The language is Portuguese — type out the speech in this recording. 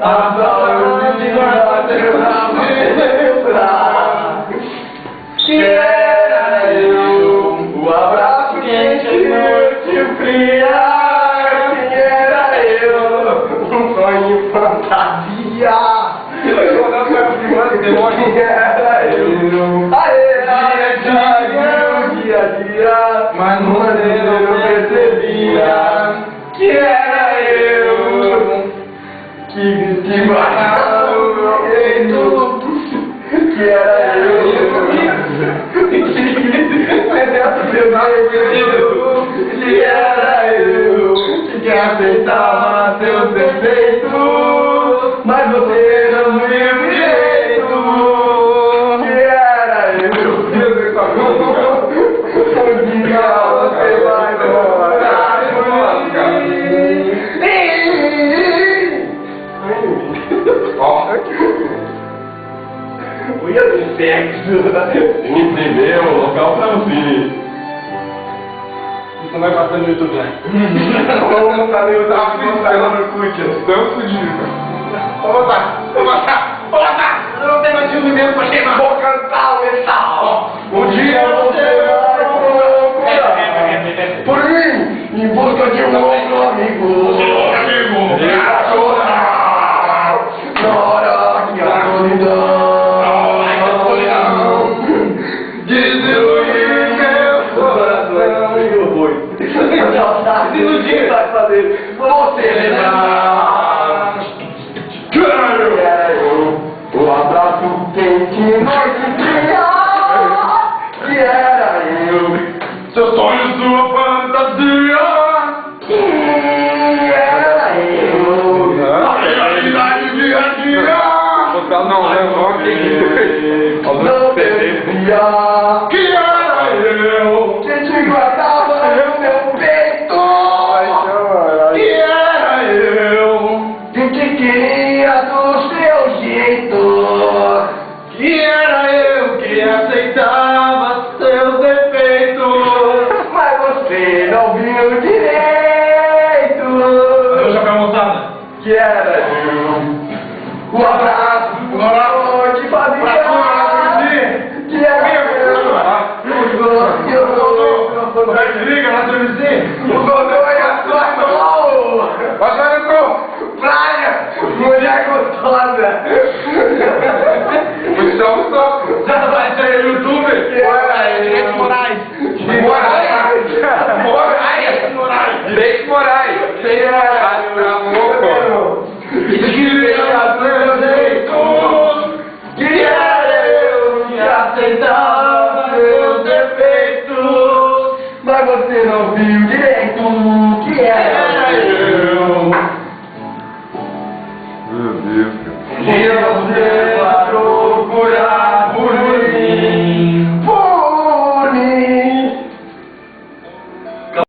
a saudade bateu na lembrar que era eu, o abraço quente e noite fria, que era eu, um sonho fantasia, que era eu, dia a dia, mas no maneiro eu não percebia que era eu, que baixava o meu peito, que era eu, que era eu, que aceitava seus defeitos, mas você não me viu direito, que era eu. Um dia você vai morar eu ia ter sexo. Entendeu? Local pra você. Isso não vai passar no YouTube, né? Vamos montar no YouTube, vamos sair lá no CUT. Estamos fodidos. Vamos botar. Eu não tenho mais filme mesmo pra queimar. Vou cantar o metal. Um dia você vai procurar por mim, em busca de um outro amigo. E chorar na hora que a solidão desilui meu coração. E o boi. Desiludir vai fazer você lembrar que era eu, o abraço quente noite fria, que era eu, Seu sonho, sua fantasia. que era eu, A realidade dia a dia. não percebia Que era eu. que te guardava no meu peito, Que era eu. e que queria do seu jeito, Que era eu que aceitava seus defeitos. mas você não viu direito, Meu chapéu moçada. que era eu, o abraço que fazia, que era eu, Vai, desliga lá, seu vizinho. o Godô e a sua mão, Vai, vai, vai. praia, mulher gostosa. Já vai ser YouTube? Direito Moraes. Direito Moraes. Que era eu que aceitava meus defeitos, mas você não viu direito que era